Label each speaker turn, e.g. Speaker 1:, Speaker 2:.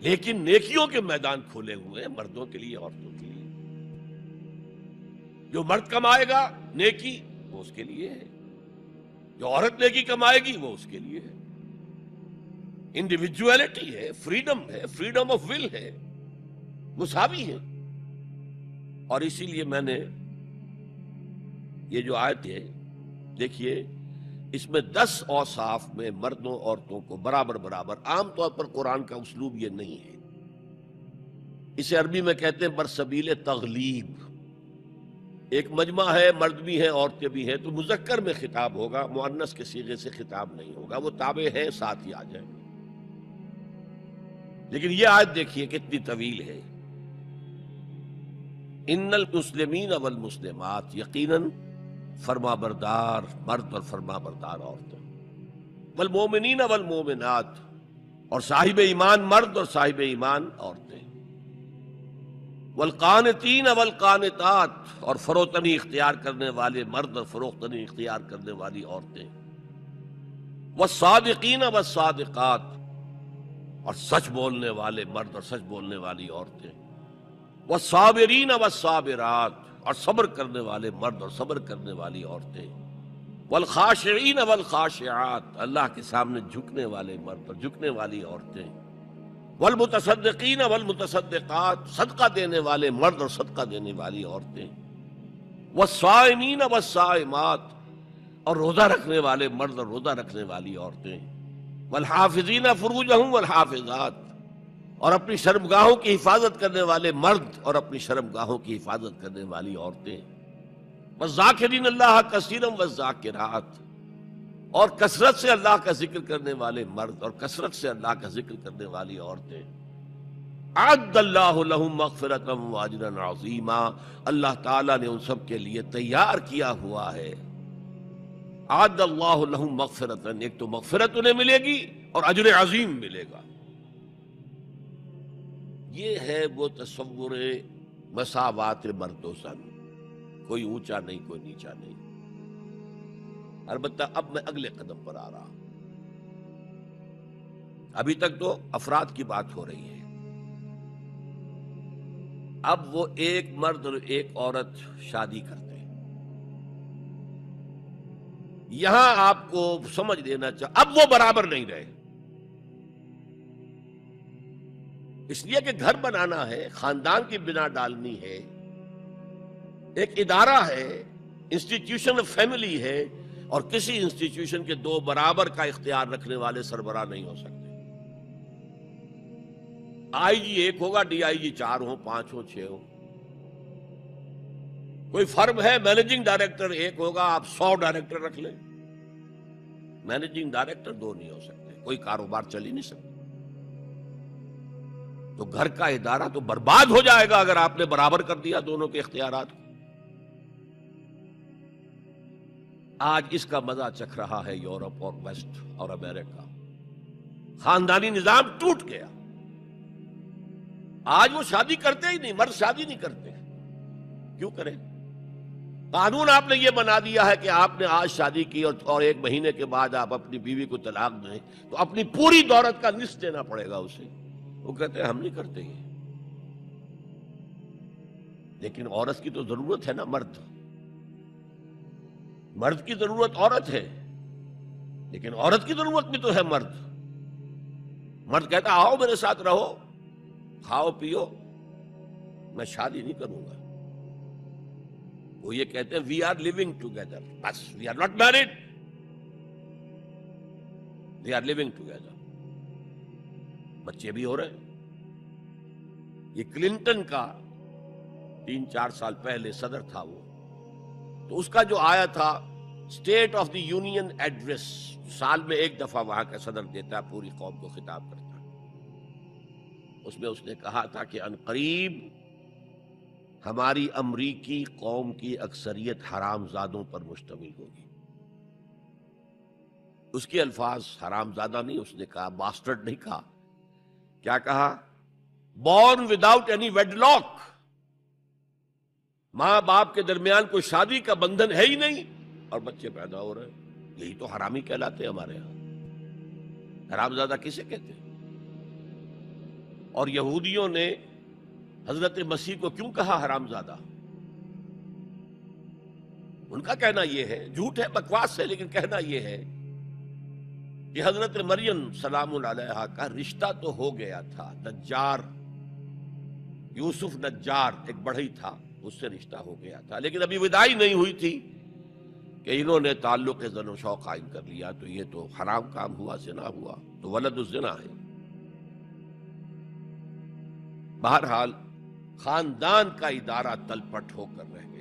Speaker 1: لیکن نیکیوں کے میدان کھولے ہوئے ہیں مردوں کے لیے عورتوں کے لیے. جو مرد کمائے گا نیکی وہ اس کے لیے ہے، جو عورت نیکی کمائے گی وہ اس کے لیے ہے. انڈیویجویلٹی ہے، فریڈم ہے، فریڈم آف ول ہے، مساوی ہے. اور اسی لیے میں نے یہ جو آیت ہے دیکھیے، اس میں 10 اوصاف میں مردوں عورتوں کو برابر برابر. عام طور پر قرآن کا اسلوب یہ نہیں ہے، اسے عربی میں کہتے ہیں برسبیل تغلیب. ایک مجمع ہے، مرد بھی ہیں عورتیں بھی ہیں، تو مذکر میں خطاب ہوگا، مؤنث کے صیغے سے خطاب نہیں ہوگا. وہ تابع ہے، ساتھ ہی آ جائیں. لیکن یہ آیت دیکھیے کتنی طویل ہے. ان المسلمین والمسلمات، یقیناً فرما بردار مرد اور فرما بردار عورتیں، والمومنین والمومنات، اور صاحب ایمان مرد اور صاحب ایمان عورتیں، والقانتین والقانتات، اور فروتنی اختیار کرنے والے مرد اور فروختنی اختیار کرنے والی عورتیں، والصادقین والصادقات، اور سچ بولنے والے مرد اور سچ بولنے والی عورتیں، والصابرین والصابرات، اور صبر کرنے والے مرد اور صبر کرنے والی عورتیں، والخاشعین والخاشعات، اللہ کے سامنے جھکنے والے مرد اور جھکنے والی عورتیں، والمتصدقین والمتصدقات، صدقہ دینے والے مرد اور صدقہ دینے والی عورتیں، والصائمین والصائمات، اور روزہ رکھنے والے مرد اور روزہ رکھنے والی عورتیں، والحافظین فروجہم والحافظات، اور اپنی شرمگاہوں کی حفاظت کرنے والے مرد اور اپنی شرمگاہوں کی حفاظت کرنے والی عورتیں، والذاکرین اللہ کثیرا والذاکرات، اور کثرت سے اللہ کا ذکر کرنے والے مرد اور کثرت سے اللہ کا ذکر کرنے والی عورتیں. اعد اللہ لہم مغفرۃ واجرا عظیما، اللہ تعالیٰ نے ان سب کے لیے تیار کیا ہوا ہے. اعد اللہ لہم مغفرۃ، ایک تو مغفرت انہیں ملے گی اور اجر عظیم ملے گا. یہ ہے وہ تصور مساوات مرد و زن، کوئی اونچا نہیں کوئی نیچا نہیں. البتہ اب میں اگلے قدم پر آ رہا ہوں. ابھی تک تو افراد کی بات ہو رہی ہے، اب وہ ایک مرد اور ایک عورت شادی کرتے ہیں. یہاں آپ کو سمجھ لینا چاہیے اب وہ برابر نہیں رہے. اس لیے کہ گھر بنانا ہے، خاندان کی بنا ڈالنی ہے، ایک ادارہ ہے، انسٹیٹیوشن آف فیملی ہے، اور کسی انسٹیٹیوشن کے دو برابر کا اختیار رکھنے والے سربراہ نہیں ہو سکتے. آئی جی ایک ہوگا، ڈی آئی جی 4 ہوں، 5 ہوں، 6 ہوں. کوئی فرم ہے، مینیجنگ ڈائریکٹر ایک ہوگا، آپ 100 ڈائریکٹر رکھ لیں. مینیجنگ ڈائریکٹر 2 نہیں ہو سکتے، کوئی کاروبار چل ہی نہیں سکتا. تو گھر کا ادارہ تو برباد ہو جائے گا اگر آپ نے برابر کر دیا دونوں کے اختیارات کو. آج اس کا مزہ چکھ رہا ہے یورپ اور ویسٹ اور امریکہ. خاندانی نظام ٹوٹ گیا. آج وہ شادی کرتے ہی نہیں، مرد شادی نہیں کرتے. کیوں کریں؟ قانون آپ نے یہ بنا دیا ہے کہ آپ نے آج شادی کی اور 1 مہینے کے بعد آپ اپنی بیوی کو طلاق دیں تو اپنی پوری دولت کا نصف دینا پڑے گا اسے. وہ کہتے ہیں ہم نہیں کرتے یہ. لیکن عورت کی تو ضرورت ہے نا، مرد کی ضرورت عورت ہے، لیکن عورت کی ضرورت بھی تو ہے مرد. مرد کہتا آؤ میرے ساتھ رہو، کھاؤ پیو، میں شادی نہیں کروں گا. وہ یہ کہتے ہیں وی آر لیونگ ٹوگیدر، بس we are not married, we are living together. بچے بھی ہو رہے ہیں. یہ کلنٹن کا 3-4 سال پہلے صدر تھا وہ، تو اس کا جو آیا تھا state of the union address, سال میں 1 دفعہ وہاں کا صدر دیتا ہے، پوری قوم کو خطاب کرتا ہے. اس میں اس نے کہا تھا کہ عنقریب ہماری امریکی قوم کی اکثریت حرام زادوں پر مشتمل ہوگی. اس کے الفاظ حرام زادہ نہیں، اس نے کہا باسٹرڈ نہیں کہا. کیا کہا؟ Born without any wedlock, ماں باپ کے درمیان کوئی شادی کا بندھن ہے ہی نہیں اور بچے پیدا ہو رہے ہیں. یہی تو حرامی کہلاتے ہیں ہمارے ہاں. حرام زادہ کسے کہتے ہیں؟ اور یہودیوں نے حضرت مسیح کو کیوں کہا حرامزادہ؟ ان کا کہنا یہ ہے، جھوٹ ہے، بکواس ہے، لیکن کہنا یہ ہے کہ حضرت مریم سلام علیہا کا رشتہ تو ہو گیا تھا، نجار یوسف نجار ایک بڑھئی تھا، اس سے رشتہ ہو گیا تھا، لیکن ابھی وداعی نہیں ہوئی تھی کہ انہوں نے تعلق زن و شوق قائم کر لیا، تو یہ تو حرام کام ہوا، زنا ہوا، تو ولد الزنا ہے۔ بہرحال خاندان کا ادارہ تلپٹ ہو کر رہ گیا۔